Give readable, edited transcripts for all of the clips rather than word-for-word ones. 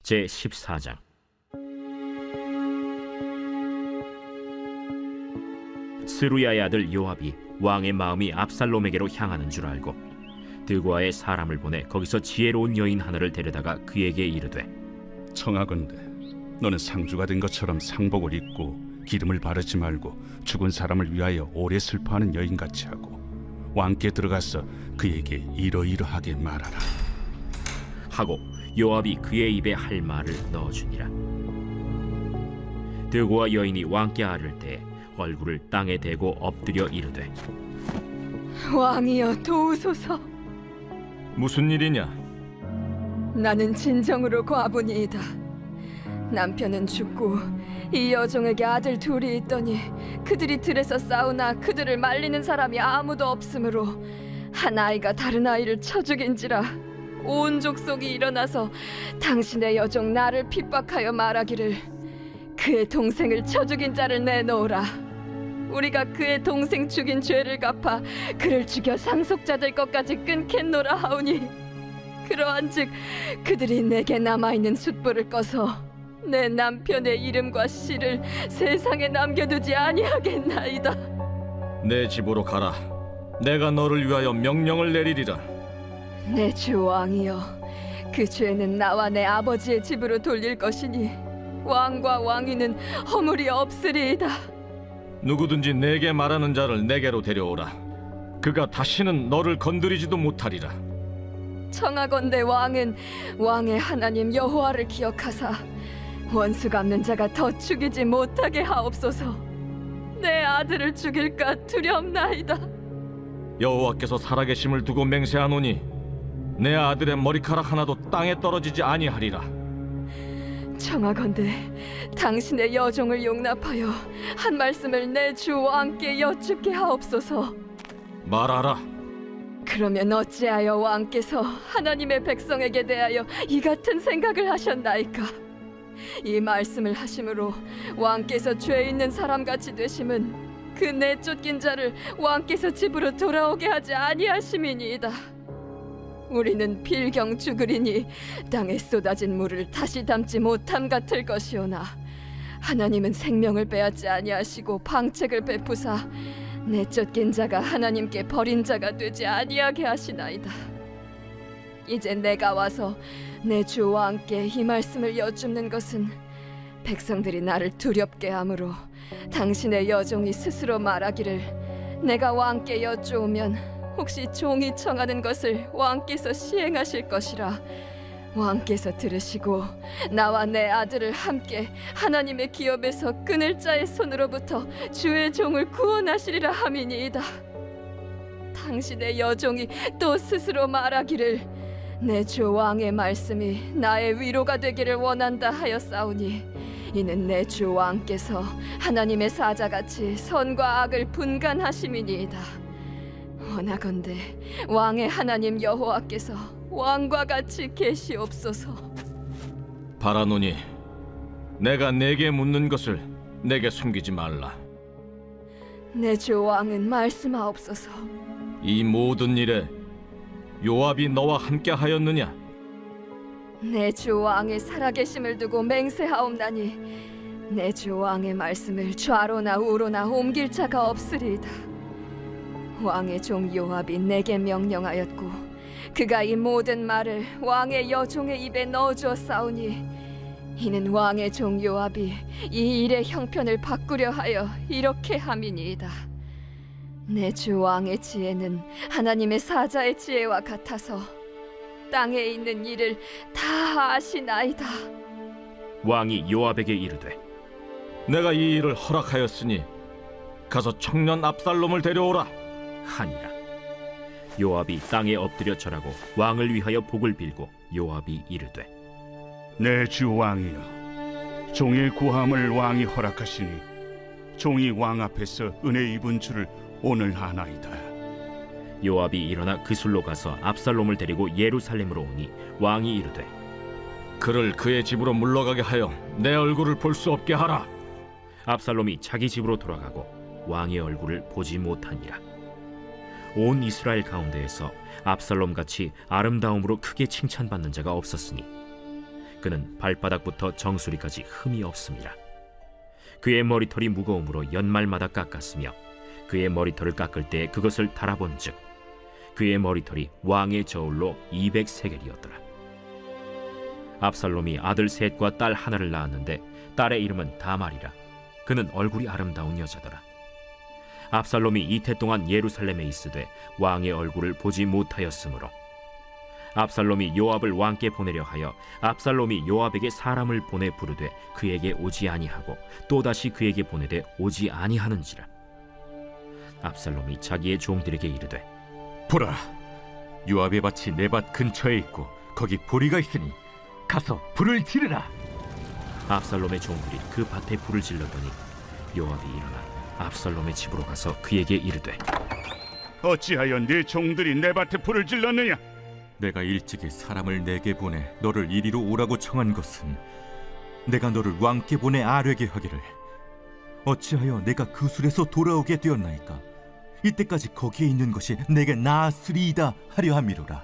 제14장. 스루야의 아들 요압이 왕의 마음이 압살롬에게로 향하는 줄 알고 드고아의 사람을 보내 거기서 지혜로운 여인 하나를 데려다가 그에게 이르되, 청하건대 너는 상주가 된 것처럼 상복을 입고 기름을 바르지 말고 죽은 사람을 위하여 오래 슬퍼하는 여인같이 하고 왕께 들어가서 그에게 이러이러하게 말하라 하고 요압이 그의 입에 할 말을 넣어주니라. 드고아 여인이 왕께 아를 때 얼굴을 땅에 대고 엎드려 이르되, 왕이여 도우소서. 무슨 일이냐? 나는 진정으로 과부니이다. 남편은 죽고 이 여종에게 아들 둘이 있더니 그들이 들에서 싸우나 그들을 말리는 사람이 아무도 없으므로 한 아이가 다른 아이를 쳐 죽인지라 온 족속이 일어나서 당신의 여종 나를 핍박하여 말하기를 그의 동생을 쳐 죽인 자를 내놓으라. 우리가 그의 동생 죽인 죄를 갚아 그를 죽여 상속자들 것까지 끊겠노라 하오니, 그러한즉 그들이 내게 남아있는 숫불을 꺼서 내 남편의 이름과 씨를 세상에 남겨두지 아니하겠나이다. 내 집으로 가라. 내가 너를 위하여 명령을 내리리라. 내 주 왕이여, 그 죄는 나와 내 아버지의 집으로 돌릴 것이니 왕과 왕위는 허물이 없으리이다. 누구든지 내게 말하는 자를 내게로 데려오라. 그가 다시는 너를 건드리지도 못하리라. 청하건대 왕은 왕의 하나님 여호와를 기억하사 원수 갚는 자가 더 죽이지 못하게 하옵소서. 내 아들을 죽일까 두렵나이다. 여호와께서 살아계심을 두고 맹세하노니 내 아들의 머리카락 하나도 땅에 떨어지지 아니하리라. 청하건대 당신의 여종을 용납하여 한 말씀을 내 주 왕께 여쭙게 하옵소서. 말하라. 그러면 어찌하여 왕께서 하나님의 백성에게 대하여 이 같은 생각을 하셨나이까? 이 말씀을 하심으로 왕께서 죄 있는 사람같이 되심은 그 내쫓긴 자를 왕께서 집으로 돌아오게 하지 아니하심이니이다. 우리는 필경 죽으리니 땅에 쏟아진 물을 다시 담지 못함 같을 것이오나 하나님은 생명을 빼앗지 아니하시고 방책을 베푸사 내쫓긴 자가 하나님께 버린 자가 되지 아니하게 하시나이다. 이제 내가 와서 내 주 왕께 이 말씀을 여쭙는 것은 백성들이 나를 두렵게 하므로 당신의 여종이 스스로 말하기를 내가 왕께 여쭈오면 혹시 종이 청하는 것을 왕께서 시행하실 것이라 왕께서 들으시고 나와 내 아들을 함께 하나님의 기업에서 끊을 자의 손으로부터 주의 종을 구원하시리라 함이니이다. 당신의 여종이 또 스스로 말하기를 내 주 왕의 말씀이 나의 위로가 되기를 원한다 하였사오니 이는 내 주 왕께서 하나님의 사자같이 선과 악을 분간하심이니이다. 원하건대 왕의 하나님 여호와께서 왕과 같이 계시옵소서. 바라노니 내가 내게 묻는 것을 내게 숨기지 말라. 내 주 왕은 말씀하옵소서. 이 모든 일에 요압이 너와 함께 하였느냐? 내 주 왕의 살아계심을 두고 맹세하옵나니 내 주 왕의 말씀을 좌로나 우로나 옮길 자가 없으리이다. 왕의 종 요압이 내게 명령하였고 그가 이 모든 말을 왕의 여종의 입에 넣어주었사오니 이는 왕의 종 요압이 이 일의 형편을 바꾸려 하여 이렇게 함이니이다. 내 주 왕의 지혜는 하나님의 사자의 지혜와 같아서 땅에 있는 일을 다 아시나이다. 왕이 요압에게 이르되, 내가 이 일을 허락하였으니 가서 청년 압살롬을 데려오라 하니라. 요압이 땅에 엎드려 절하고 왕을 위하여 복을 빌고 요압이 이르되, 내 주 왕이여, 종의 구함을 왕이 허락하시니 종이 왕 앞에서 은혜 입은 줄을 오늘 아나이다. 요압이 일어나 그술로 가서 압살롬을 데리고 예루살렘으로 오니 왕이 이르되, 그를 그의 집으로 물러가게 하여 내 얼굴을 볼 수 없게 하라. 압살롬이 자기 집으로 돌아가고 왕의 얼굴을 보지 못하니라. 온 이스라엘 가운데에서 압살롬같이 아름다움으로 크게 칭찬받는 자가 없었으니 그는 발바닥부터 정수리까지 흠이 없음이라. 그의 머리털이 무거움으로 연말마다 깎았으며 그의 머리털을 깎을 때 그것을 달아본즉 그의 머리털이 왕의 저울로 200세겔이었더라. 압살롬이 아들 셋과 딸 하나를 낳았는데 딸의 이름은 다말이라. 그는 얼굴이 아름다운 여자더라. 압살롬이 이태 동안 예루살렘에 있으되 왕의 얼굴을 보지 못하였으므로 압살롬이 요압을 왕께 보내려 하여 압살롬이 요압에게 사람을 보내 부르되 그에게 오지 아니하고 또다시 그에게 보내되 오지 아니하는지라. 압살롬이 자기의 종들에게 이르되 보라, 요압의 밭이 내 밭 근처에 있고 거기 보리가 있으니 가서 불을 지르라. 압살롬의 종들이 그 밭에 불을 질렀더니 요압이 일어나 압살롬의 집으로 가서 그에게 이르되 어찌하여 네 종들이 내 밭에 불을 질렀느냐? 내가 일찍이 사람을 내게 보내 너를 이리로 오라고 청한 것은 내가 너를 왕께 보내 아뢰게 하기를 어찌하여 내가 그 술에서 돌아오게 되었나이까? 이때까지 거기에 있는 것이 내게 나았으리이다 하려 함이로라.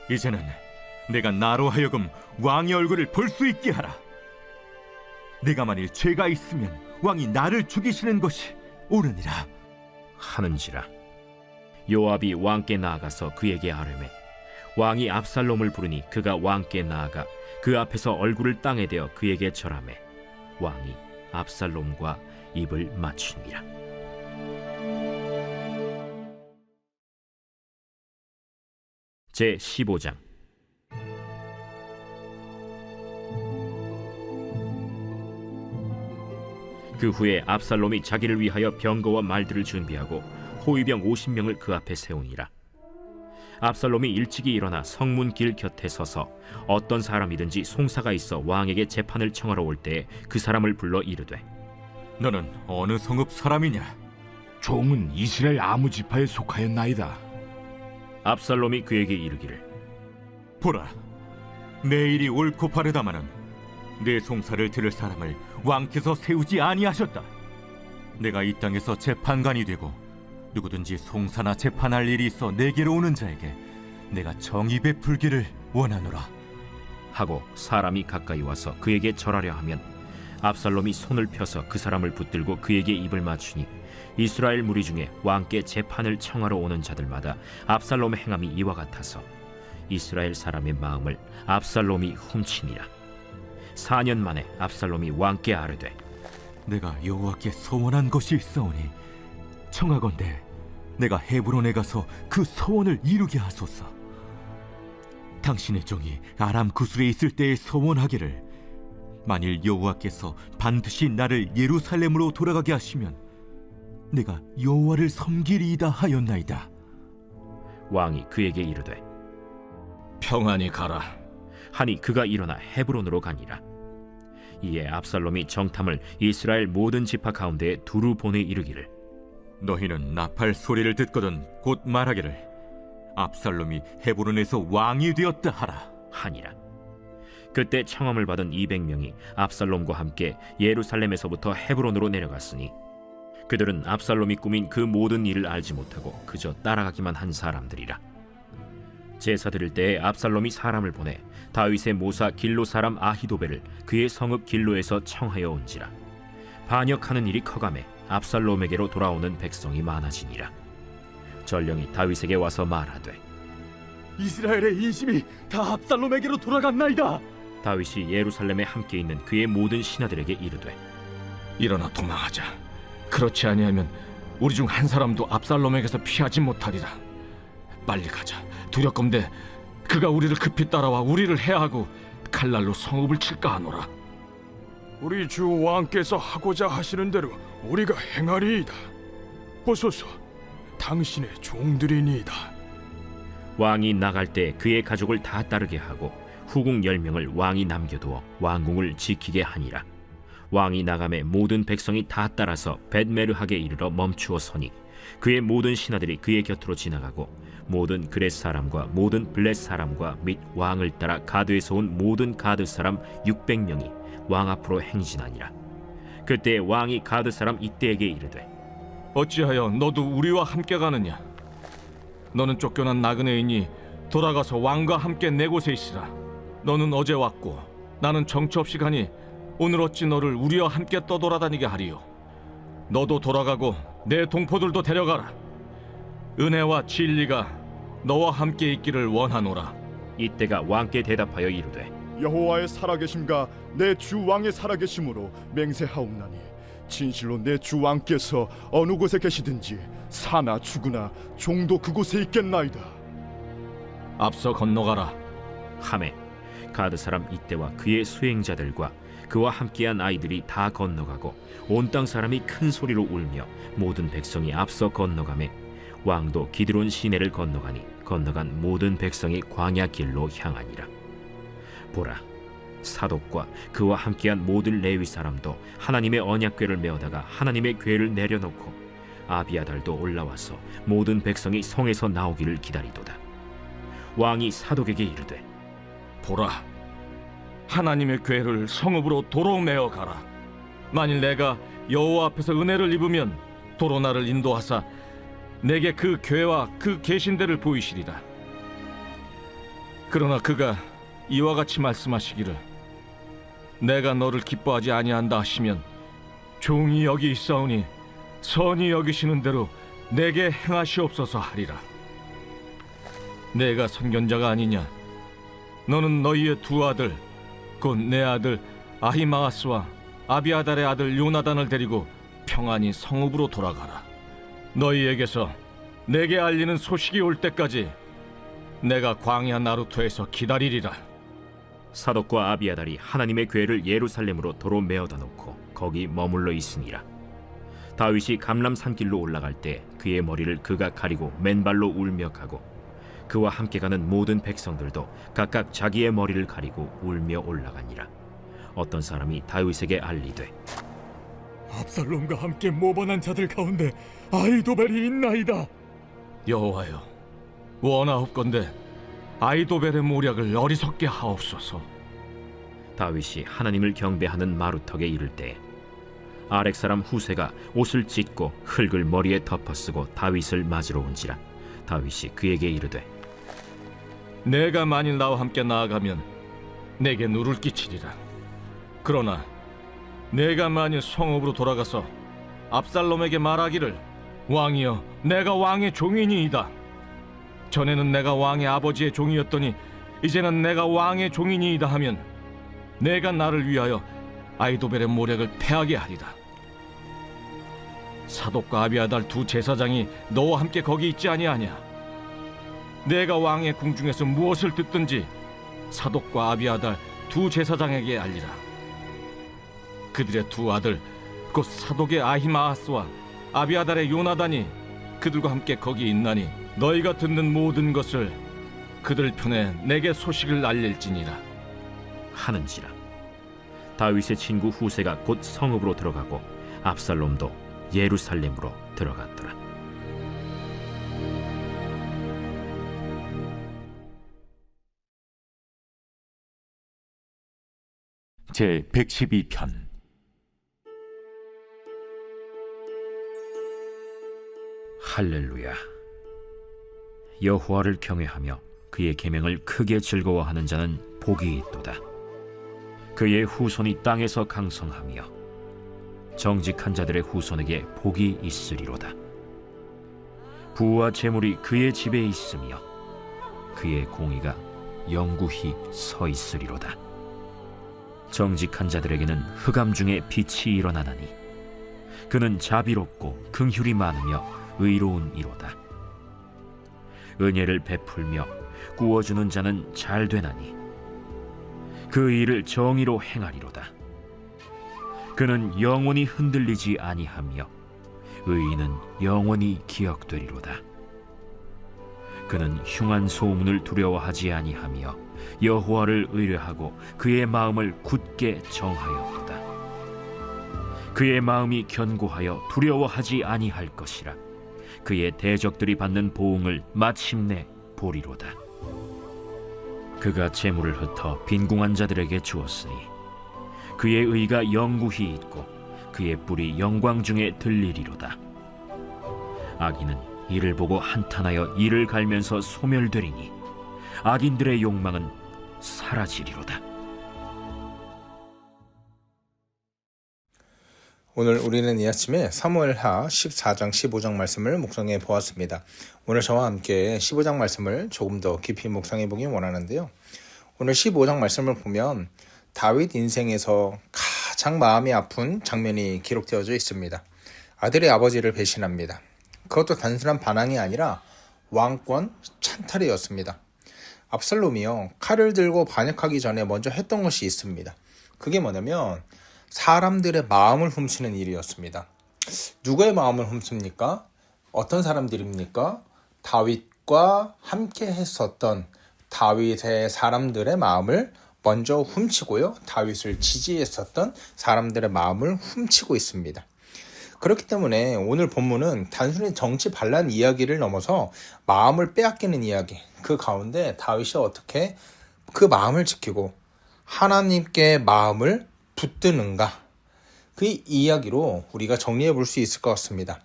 이제는 내가 나로 하여금 왕의 얼굴을 볼 수 있게 하라. 내가 만일 죄가 있으면 왕이 나를 죽이시는 것이 옳으니라 하는지라. 요압이 왕께 나아가서 그에게 아뢰매 왕이 압살롬을 부르니 그가 왕께 나아가 그 앞에서 얼굴을 땅에 대어 그에게 절하매 왕이 압살롬과 입을 맞추니라. 제 15장. 그 후에 압살롬이 자기를 위하여 병거와 말들을 준비하고 호위병 50명을 그 앞에 세우니라. 압살롬이 일찍이 일어나 성문 길 곁에 서서 어떤 사람이든지 송사가 있어 왕에게 재판을 청하러 올 때에 그 사람을 불러 이르되 너는 어느 성읍 사람이냐? 종은 이스라엘 아무 지파에 속하였나이다. 압살롬이 그에게 이르기를 보라, 내 일이 옳고 바르다마는 내 송사를 들을 사람을 왕께서 세우지 아니하셨다. 내가 이 땅에서 재판관이 되고 누구든지 송사나 재판할 일이 있어 내게로 오는 자에게 내가 정의 베풀기를 원하노라 하고 사람이 가까이 와서 그에게 절하려 하면 압살롬이 손을 펴서 그 사람을 붙들고 그에게 입을 맞추니 이스라엘 무리 중에 왕께 재판을 청하러 오는 자들마다 압살롬의 행함이 이와 같아서 이스라엘 사람의 마음을 압살롬이 훔치니라. 4년 만에 압살롬이 왕께 아뢰되 내가 여호와께 소원한 것이 있사오니 청하건대 내가 헤브론에 가서 그 소원을 이루게 하소서. 당신의 종이 아람 구술에 있을 때에 소원하기를 만일 여호와께서 반드시 나를 예루살렘으로 돌아가게 하시면 내가 여호와를 섬기리이다 하였나이다. 왕이 그에게 이르되 평안히 가라 하니 그가 일어나 헤브론으로 가니라. 이에 압살롬이 정탐을 이스라엘 모든 지파 가운데에 두루 보내 이르기를 너희는 나팔 소리를 듣거든 곧 말하기를 압살롬이 헤브론에서 왕이 되었다 하라 하니라. 그때 청함을 받은 200명이 압살롬과 함께 예루살렘에서부터 헤브론으로 내려갔으니 그들은 압살롬이 꾸민 그 모든 일을 알지 못하고 그저 따라가기만 한 사람들이라. 제사 드릴 때에 압살롬이 사람을 보내 다윗의 모사 길로 사람 아히도벨을 그의 성읍 길로에서 청하여 온지라. 반역하는 일이 커가매 압살롬에게로 돌아오는 백성이 많아지니라. 전령이 다윗에게 와서 말하되 이스라엘의 인심이 다 압살롬에게로 돌아갔나이다. 다윗이 예루살렘에 함께 있는 그의 모든 신하들에게 이르되 일어나 도망하자. 그렇지 아니하면 우리 중 한 사람도 압살롬에게서 피하지 못하리라. 빨리 가자. 두렵건대 그가 우리를 급히 따라와 우리를 해하고 칼날로 성읍을 칠까 하노라. 우리 주 왕께서 하고자 하시는 대로 우리가 행하리이다. 보소서, 당신의 종들이니이다. 왕이 나갈 때 그의 가족을 다 따르게 하고 후궁 10명을 왕이 남겨두어 왕궁을 지키게 하니라. 왕이 나감에 모든 백성이 다 따라서 벳메르하게 이르러 멈추어 서니 그의 모든 신하들이 그의 곁으로 지나가고 모든 그렛 사람과 모든 블렛 사람과 및 왕을 따라 가드에서 온 모든 가드 사람 600명이 왕 앞으로 행진하니라. 그때 왕이 가드 사람 이때에게 이르되 어찌하여 너도 우리와 함께 가느냐? 너는 쫓겨난 나그네이니 돌아가서 왕과 함께 내 곳에 있으라. 너는 어제 왔고 나는 정처 없이 가니 오늘 어찌 너를 우리와 함께 떠돌아다니게 하리요. 너도 돌아가고 내 동포들도 데려가라. 은혜와 진리가 너와 함께 있기를 원하노라. 이때가 왕께 대답하여 이르되 여호와의 살아계심과 내 주 왕의 살아계심으로 맹세하옵나니 진실로 내 주 왕께서 어느 곳에 계시든지 사나 죽으나 종도 그곳에 있겠나이다. 앞서 건너가라. 하매 가드 사람 이때와 그의 수행자들과 그와 함께한 아이들이 다 건너가고 온 땅 사람이 큰 소리로 울며 모든 백성이 앞서 건너가매 왕도 기드론 시내를 건너가니 건너간 모든 백성이 광야 길로 향하니라. 보라, 사독과 그와 함께한 모든 레위 사람도 하나님의 언약궤를 메어다가 하나님의 궤를 내려놓고 아비아달도 올라와서 모든 백성이 성에서 나오기를 기다리도다. 왕이 사독에게 이르되 보라, 하나님의 궤를 성읍으로 도로 메어 가라. 만일 내가 여호와 앞에서 은혜를 입으면 도로 나를 인도하사 내게 그 궤와 그 계신대를 보이시리라. 그러나 그가 이와 같이 말씀하시기를 내가 너를 기뻐하지 아니한다 하시면 종이 여기 있사오니 선히 여기시는 대로 내게 행하시옵소서 하리라. 내가 선견자가 아니냐? 너는 너희의 두 아들 곧 내 아들 아히마아스와 아비아달의 아들 요나단을 데리고 평안히 성읍으로 돌아가라. 너희에게서 내게 알리는 소식이 올 때까지 내가 광야 나루토에서 기다리리라. 사독과 아비아달이 하나님의 궤를 예루살렘으로 도로 메어다 놓고 거기 머물러 있으니라. 다윗이 감람 산길로 올라갈 때 그의 머리를 그가 가리고 맨발로 울며 가고 그와 함께 가는 모든 백성들도 각각 자기의 머리를 가리고 울며 올라가니라. 어떤 사람이 다윗에게 알리되 압살롬과 함께 모반한 자들 가운데 아히도벨이 있나이다. 여호와여, 원하옵건대 아히도벨의 모략을 어리석게 하옵소서. 다윗이 하나님을 경배하는 마루턱에 이를 때 아렉 사람 후세가 옷을 찢고 흙을 머리에 덮어쓰고 다윗을 맞으러 온지라. 다윗이 그에게 이르되 내가 만일 나와 함께 나아가면 내게 누를 끼치리라. 그러나 내가 만일 성읍으로 돌아가서 압살롬에게 말하기를 왕이여, 내가 왕의 종이니이다. 전에는 내가 왕의 아버지의 종이었더니 이제는 내가 왕의 종이니이다 하면 내가 나를 위하여 아히도벨의 모략을 패하게 하리라. 사독과 아비아달 두 제사장이 너와 함께 거기 있지 아니하냐? 내가 왕의 궁중에서 무엇을 듣든지 사독과 아비아달 두 제사장에게 알리라. 그들의 두 아들 곧 사독의 아히마아스와 아비아달의 요나단이 그들과 함께 거기 있나니 너희가 듣는 모든 것을 그들 편에 내게 소식을 알릴지니라 하는지라. 다윗의 친구 후세가 곧 성읍으로 들어가고 압살롬도 예루살렘으로 들어갔더라. 제 112편. 할렐루야. 여호와를 경외하며 그의 계명을 크게 즐거워하는 자는 복이 있도다. 그의 후손이 땅에서 강성하며 정직한 자들의 후손에게 복이 있으리로다. 부와 재물이 그의 집에 있으며 그의 공의가 영구히 서 있으리로다. 정직한 자들에게는 흑암 중에 빛이 일어나나니 그는 자비롭고 긍휼이 많으며 의로운 이로다. 은혜를 베풀며 구워주는 자는 잘 되나니 그 일을 정의로 행하리로다. 그는 영원히 흔들리지 아니하며 의인은 영원히 기억되리로다. 그는 흉한 소문을 두려워하지 아니하며 여호와를 의뢰하고 그의 마음을 굳게 정하였도다. 그의 마음이 견고하여 두려워하지 아니할 것이라. 그의 대적들이 받는 보응을 마침내 보리로다. 그가 재물을 흩어 빈궁한 자들에게 주었으니 그의 의가 영구히 있고 그의 뿔이 영광 중에 들리리로다. 악인은 이를 보고 한탄하여 이를 갈면서 소멸되리니 악인들의 욕망은 사라지리로다. 오늘 우리는 이 아침에 사무엘하 14장 15장 말씀을 묵상해 보았습니다. 오늘 저와 함께 15장 말씀을 조금 더 깊이 묵상해 보기 원하는데요. 오늘 15장 말씀을 보면 다윗 인생에서 가장 마음이 아픈 장면이 기록되어져 있습니다. 아들의 아버지를 배신합니다. 그것도 단순한 반항이 아니라 왕권 찬탈이었습니다. 압살롬이요, 칼을 들고 반역하기 전에 먼저 했던 것이 있습니다. 그게 뭐냐면 사람들의 마음을 훔치는 일이었습니다. 누구의 마음을 훔칩니까? 어떤 사람들입니까? 다윗과 함께 했었던 다윗의 사람들의 마음을 먼저 훔치고요, 다윗을 지지했었던 사람들의 마음을 훔치고 있습니다. 그렇기 때문에 오늘 본문은 단순히 정치 반란 이야기를 넘어서 마음을 빼앗기는 이야기, 그 가운데 다윗이 어떻게 그 마음을 지키고 하나님께 마음을 붙드는가, 그 이야기로 우리가 정리해 볼 수 있을 것 같습니다.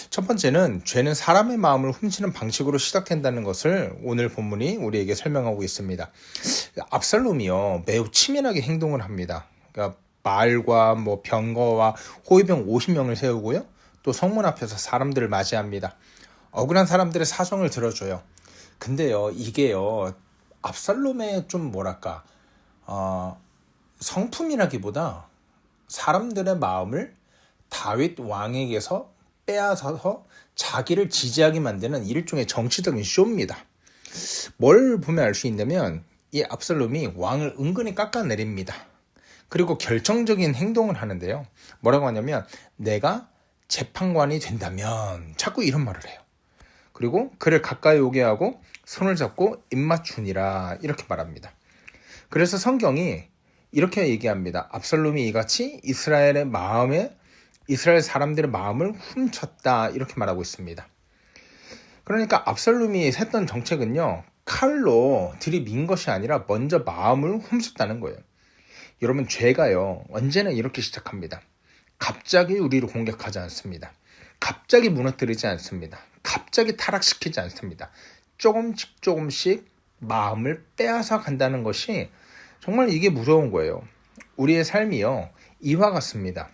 첫 번째는 죄는 사람의 마음을 훔치는 방식으로 시작된다는 것을 오늘 본문이 우리에게 설명하고 있습니다. 압살롬이요, 매우 치밀하게 행동을 합니다. 그러니까 말과 병거와 호위병 50명을 세우고요, 또 성문 앞에서 사람들을 맞이합니다. 억울한 사람들의 사정을 들어줘요. 근데요, 이게요, 압살롬의 좀 성품이라기보다 사람들의 마음을 다윗 왕에게서 빼앗아서 자기를 지지하게 만드는 일종의 정치적인 쇼입니다. 뭘 보면 알 수 있냐면 이 압살롬이 왕을 은근히 깎아내립니다. 그리고 결정적인 행동을 하는데요. 뭐라고 하냐면 내가 재판관이 된다면, 자꾸 이런 말을 해요. 그리고 그를 가까이 오게 하고 손을 잡고 입맞추니라, 이렇게 말합니다. 그래서 성경이 이렇게 얘기합니다. 압살롬이 이같이 이스라엘 사람들의 마음을 훔쳤다, 이렇게 말하고 있습니다. 그러니까 압살롬이 했던 정책은요, 칼로 들이민 것이 아니라 먼저 마음을 훔쳤다는 거예요. 여러분, 죄가요, 언제나 이렇게 시작합니다. 갑자기 우리를 공격하지 않습니다. 갑자기 무너뜨리지 않습니다. 갑자기 타락시키지 않습니다. 조금씩 마음을 빼앗아 간다는 것이 정말 이게 무서운 거예요. 우리의 삶이요, 이와 같습니다.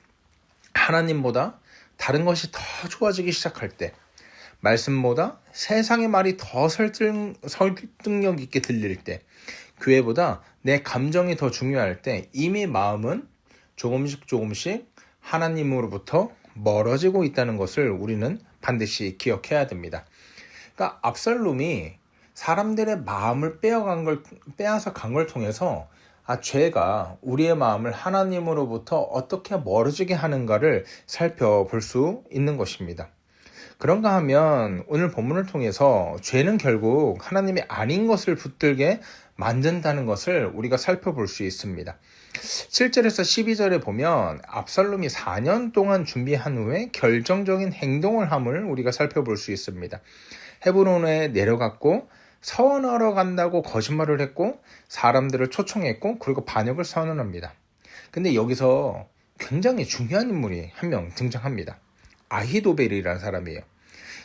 하나님보다 다른 것이 더 좋아지기 시작할 때, 말씀보다 세상의 말이 더 설득력 있게 들릴 때, 교회보다 내 감정이 더 중요할 때, 이미 마음은 조금씩 하나님으로부터 멀어지고 있다는 것을 우리는 반드시 기억해야 됩니다. 그러니까 압살롬이 사람들의 마음을 빼앗아 간 걸 통해서 죄가 우리의 마음을 하나님으로부터 어떻게 멀어지게 하는가를 살펴볼 수 있는 것입니다. 그런가 하면 오늘 본문을 통해서 죄는 결국 하나님이 아닌 것을 붙들게 만든다는 것을 우리가 살펴볼 수 있습니다. 7절에서 12절에 보면 압살롬이 4년 동안 준비한 후에 결정적인 행동을 함을 우리가 살펴볼 수 있습니다. 헤브론에 내려갔고 서원하러 간다고 거짓말을 했고 사람들을 초청했고 그리고 반역을 선언합니다. 근데 여기서 굉장히 중요한 인물이 한 명 등장합니다. 아히도벨이라는 사람이에요.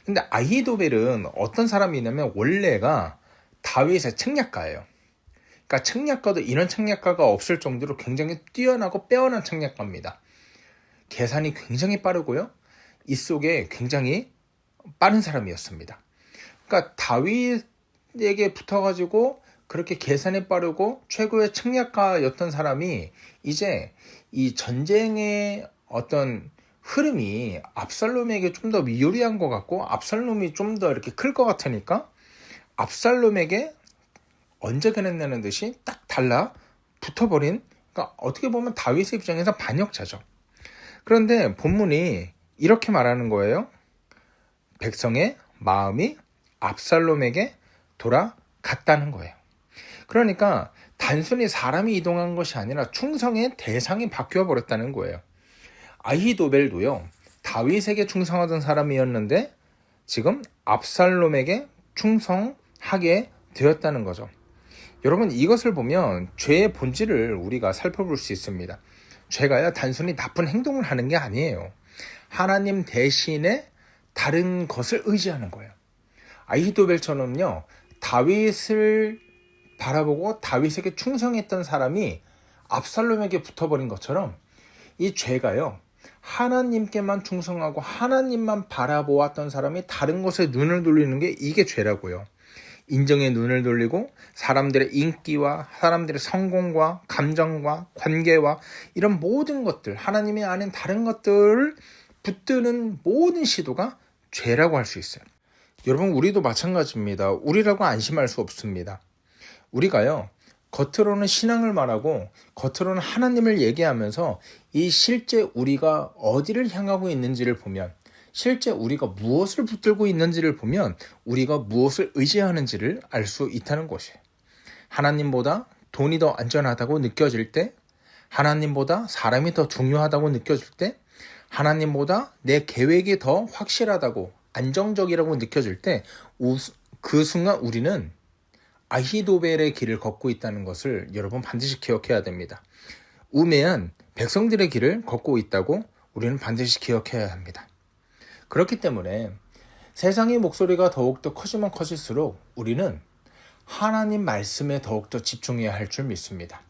근데 아히도벨은 어떤 사람이냐면 원래가 다윗의 책략가예요. 그러니까 책략가도 이런 책략가가 없을 정도로 굉장히 뛰어나고 빼어난 책략가입니다. 계산이 굉장히 빠르고요, 이 속에 굉장히 빠른 사람이었습니다. 그러니까 다윗에게 붙어가지고 그렇게 계산이 빠르고 최고의 책략가였던 사람이 이제 이 전쟁의 어떤 흐름이 압살롬에게 좀 더 유리한 것 같고 압살롬이 좀 더 이렇게 클 것 같으니까 압살롬에게 언제 그랬냐는 듯이 딱 달라 붙어버린, 그러니까 어떻게 보면 다윗의 입장에서 반역자죠. 그런데 본문이 이렇게 말하는 거예요. 백성의 마음이 압살롬에게 돌아갔다는 거예요. 그러니까 단순히 사람이 이동한 것이 아니라 충성의 대상이 바뀌어 버렸다는 거예요. 아히도벨도요, 다윗에게 충성하던 사람이었는데 지금 압살롬에게 충성하게 되었다는 거죠. 여러분, 이것을 보면 죄의 본질을 우리가 살펴볼 수 있습니다. 죄가요, 단순히 나쁜 행동을 하는 게 아니에요. 하나님 대신에 다른 것을 의지하는 거예요. 아히도벨처럼요, 다윗을 바라보고 다윗에게 충성했던 사람이 압살롬에게 붙어버린 것처럼 이 죄가요, 하나님께만 충성하고 하나님만 바라보았던 사람이 다른 것에 눈을 돌리는 게 이게 죄라고요. 인정에 눈을 돌리고 사람들의 인기와 사람들의 성공과 감정과 관계와 이런 모든 것들, 하나님이 아닌 다른 것들을 붙드는 모든 시도가 죄라고 할 수 있어요. 여러분, 우리도 마찬가지입니다. 우리라고 안심할 수 없습니다. 우리가요, 겉으로는 신앙을 말하고 겉으로는 하나님을 얘기하면서 이 실제 우리가 어디를 향하고 있는지를 보면, 실제 우리가 무엇을 붙들고 있는지를 보면 우리가 무엇을 의지하는지를 알 수 있다는 것이에요. 하나님보다 돈이 더 안전하다고 느껴질 때, 하나님보다 사람이 더 중요하다고 느껴질 때, 하나님보다 내 계획이 더 확실하다고 안정적이라고 느껴질 때, 그 순간 우리는 아히도벨의 길을 걷고 있다는 것을 여러분 반드시 기억해야 됩니다. 우매한 백성들의 길을 걷고 있다고 우리는 반드시 기억해야 합니다. 그렇기 때문에 세상의 목소리가 더욱더 커지면 커질수록 우리는 하나님 말씀에 더욱더 집중해야 할 줄 믿습니다.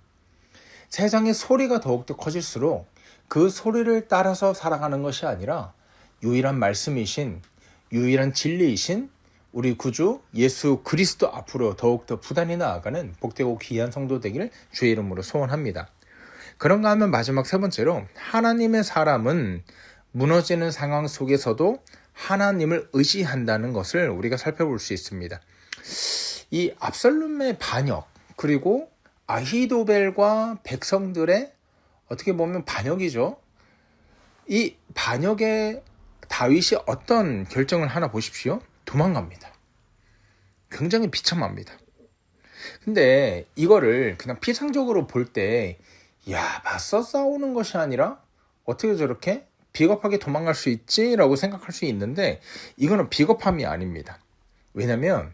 세상의 소리가 더욱더 커질수록 그 소리를 따라서 살아가는 것이 아니라 유일한 말씀이신, 유일한 진리이신 우리 구주 예수 그리스도 앞으로 더욱더 부단히 나아가는 복되고 귀한 성도 되기를 주의 이름으로 소원합니다. 그런가 하면 마지막 세 번째로, 하나님의 사람은 무너지는 상황 속에서도 하나님을 의지한다는 것을 우리가 살펴볼 수 있습니다. 이 압살롬의 반역, 그리고 아히도벨과 백성들의 어떻게 보면 반역이죠. 이 반역에 다윗이 어떤 결정을 하나 보십시오. 도망갑니다. 굉장히 비참합니다. 근데 이거를 그냥 피상적으로 볼 때, 야, 맞서 싸우는 것이 아니라 어떻게 저렇게 비겁하게 도망갈 수 있지? 라고 생각할 수 있는데, 이거는 비겁함이 아닙니다. 왜냐면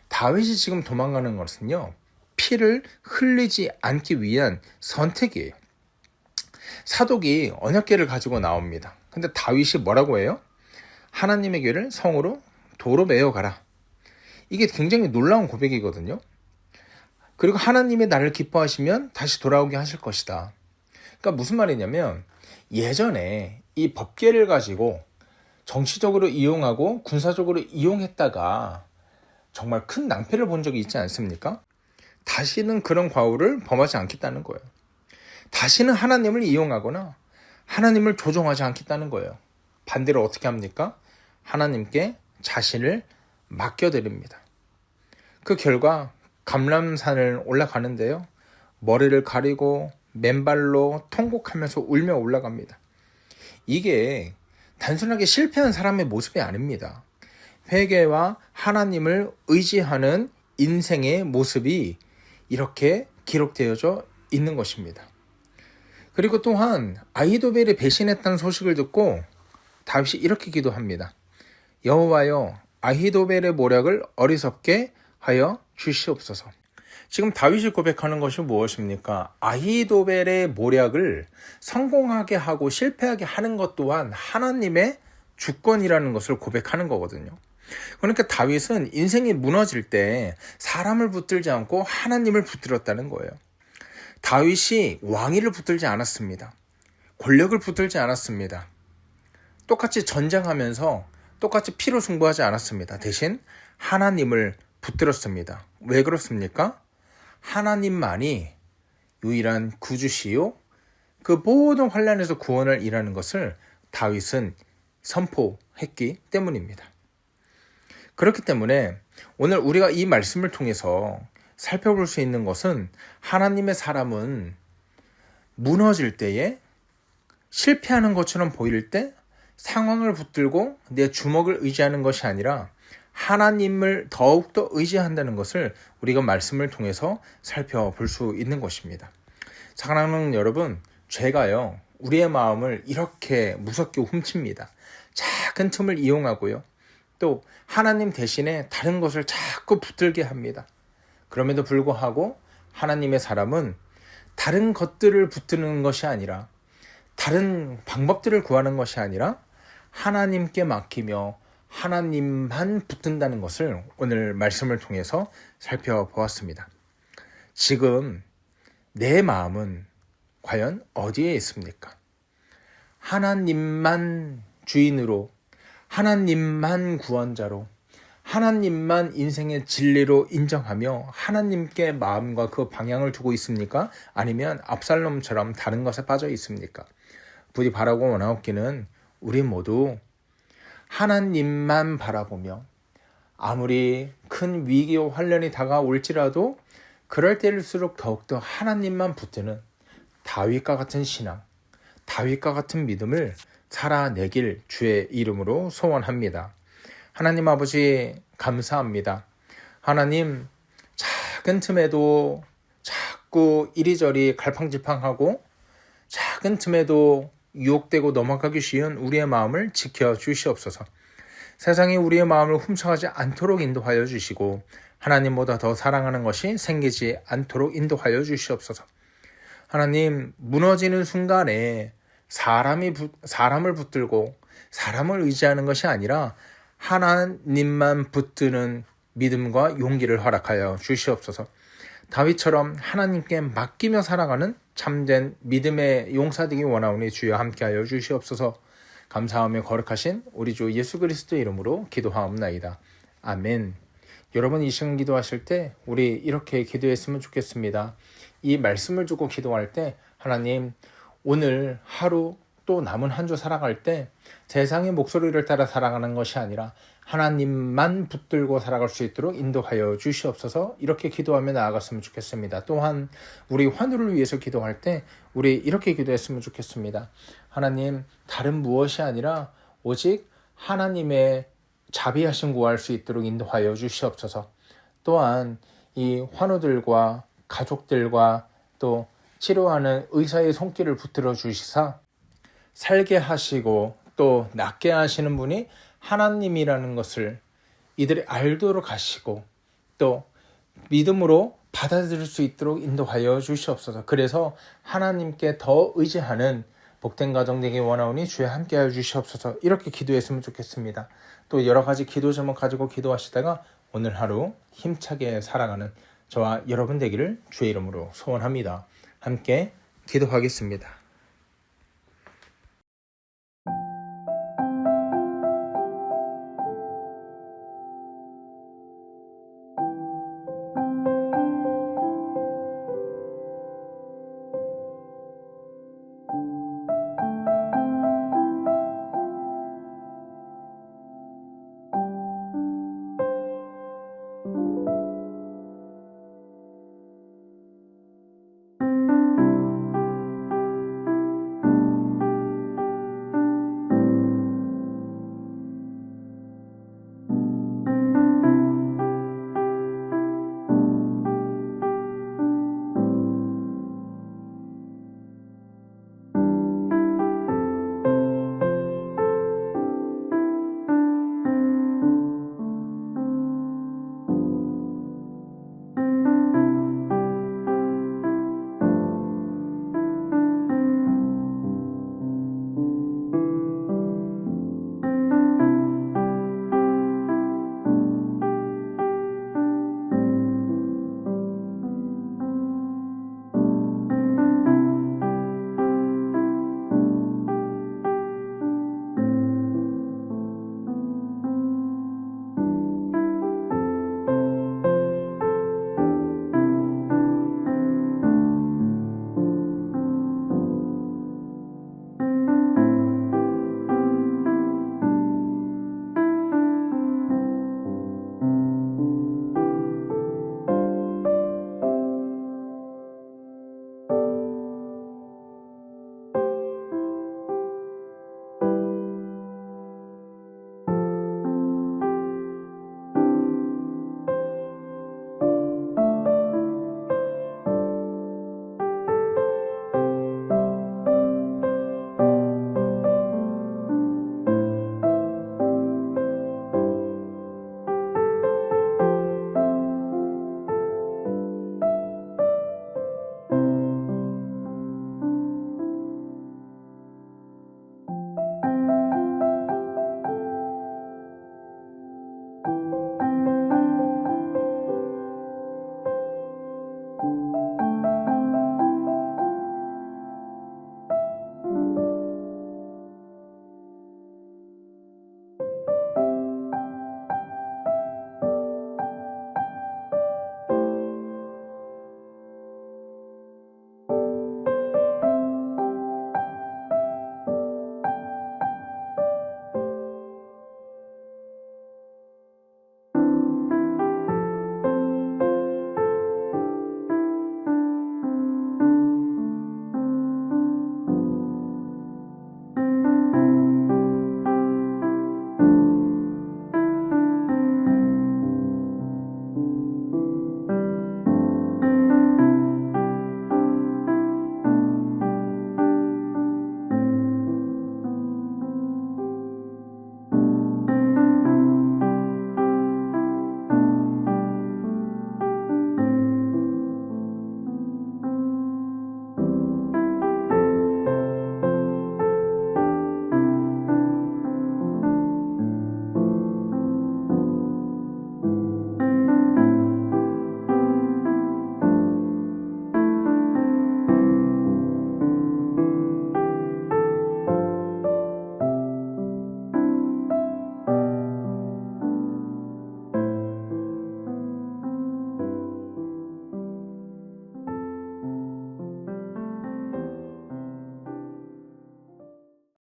다윗이 지금 도망가는 것은요, 피를 흘리지 않기 위한 선택이에요. 사독이 언약궤를 가지고 나옵니다. 근데 다윗이 뭐라고 해요? 하나님의 궤를 성으로 도로 메어가라. 이게 굉장히 놀라운 고백이거든요. 그리고 하나님이 나를 기뻐하시면 다시 돌아오게 하실 것이다. 그러니까 무슨 말이냐면, 예전에 이 법궤를 가지고 정치적으로 이용하고 군사적으로 이용했다가 정말 큰 낭패를 본 적이 있지 않습니까? 다시는 그런 과오를 범하지 않겠다는 거예요. 다시는 하나님을 이용하거나 하나님을 조종하지 않겠다는 거예요. 반대로 어떻게 합니까? 하나님께 자신을 맡겨드립니다. 그 결과 감람산을 올라가는데요, 머리를 가리고 맨발로 통곡하면서 울며 올라갑니다. 이게 단순하게 실패한 사람의 모습이 아닙니다. 회개와 하나님을 의지하는 인생의 모습이 이렇게 기록되어져 있는 것입니다. 그리고 또한 아히도벨이 배신했다는 소식을 듣고 다윗이 이렇게 기도합니다. 여호와여, 아히도벨의 모략을 어리석게 하여 주시옵소서. 지금 다윗이 고백하는 것이 무엇입니까? 아히도벨의 모략을 성공하게 하고 실패하게 하는 것 또한 하나님의 주권이라는 것을 고백하는 거거든요. 그러니까 다윗은 인생이 무너질 때 사람을 붙들지 않고 하나님을 붙들었다는 거예요. 다윗이 왕위를 붙들지 않았습니다. 권력을 붙들지 않았습니다. 똑같이 전쟁하면서 똑같이 피로 승부하지 않았습니다. 대신 하나님을 붙들었습니다. 왜 그렇습니까? 하나님만이 유일한 구주시요, 그 모든 환난에서 구원을 일하는 것을 다윗은 선포했기 때문입니다. 그렇기 때문에 오늘 우리가 이 말씀을 통해서 살펴볼 수 있는 것은, 하나님의 사람은 무너질 때에, 실패하는 것처럼 보일 때 상황을 붙들고 내 주먹을 의지하는 것이 아니라 하나님을 더욱더 의지한다는 것을 우리가 말씀을 통해서 살펴볼 수 있는 것입니다. 사랑하는 여러분, 죄가요, 우리의 마음을 이렇게 무섭게 훔칩니다. 작은 틈을 이용하고요, 또 하나님 대신에 다른 것을 자꾸 붙들게 합니다. 그럼에도 불구하고 하나님의 사람은 다른 것들을 붙드는 것이 아니라, 다른 방법들을 구하는 것이 아니라 하나님께 맡기며 하나님만 붙든다는 것을 오늘 말씀을 통해서 살펴보았습니다. 지금 내 마음은 과연 어디에 있습니까? 하나님만 주인으로, 하나님만 구원자로, 하나님만 인생의 진리로 인정하며 하나님께 마음과 그 방향을 두고 있습니까? 아니면 압살롬처럼 다른 것에 빠져 있습니까? 부디 바라고 원하옵기는 우리 모두 하나님만 바라보며 아무리 큰 위기와 환란이 다가올지라도 그럴 때일수록 더욱더 하나님만 붙드는 다윗과 같은 신앙, 다윗과 같은 믿음을 살아내길 주의 이름으로 소원합니다. 하나님 아버지 감사합니다. 하나님 작은 틈에도 자꾸 이리저리 갈팡질팡하고 작은 틈에도 유혹되고 넘어가기 쉬운 우리의 마음을 지켜주시옵소서. 세상이 우리의 마음을 훔쳐가지 않도록 인도하여 주시고 하나님보다 더 사랑하는 것이 생기지 않도록 인도하여 주시옵소서. 하나님 무너지는 순간에 사람을 붙들고 사람을 의지하는 것이 아니라 하나님만 붙드는 믿음과 용기를 허락하여 주시옵소서. 다윗처럼 하나님께 맡기며 살아가는 참된 믿음의 용사 되기 원하오니 주여 함께하여 주시옵소서. 감사하며 거룩하신 우리 주 예수 그리스도 이름으로 기도하옵나이다. 아멘. 여러분 이 시간 기도하실 때 우리 이렇게 기도했으면 좋겠습니다. 이 말씀을 두고 기도할 때 하나님 오늘 하루 또 남은 한 주 살아갈 때 세상의 목소리를 따라 살아가는 것이 아니라 하나님만 붙들고 살아갈 수 있도록 인도하여 주시옵소서. 이렇게 기도하며 나아갔으면 좋겠습니다. 또한 우리 환우를 위해서 기도할 때 우리 이렇게 기도했으면 좋겠습니다. 하나님 다른 무엇이 아니라 오직 하나님의 자비하심 구할 수 있도록 인도하여 주시옵소서. 또한 이 환우들과 가족들과 또 치료하는 의사의 손길을 붙들어 주시사 살게 하시고 또 낫게 하시는 분이 하나님이라는 것을 이들이 알도록 하시고 또 믿음으로 받아들일 수 있도록 인도하여 주시옵소서. 그래서 하나님께 더 의지하는 복된 가정 되기 원하오니 주여 함께하여 주시옵소서. 이렇게 기도했으면 좋겠습니다. 또 여러 가지 기도 제목 가지고 기도하시다가 오늘 하루 힘차게 살아가는 저와 여러분 되기를 주의 이름으로 소원합니다. 함께 기도하겠습니다.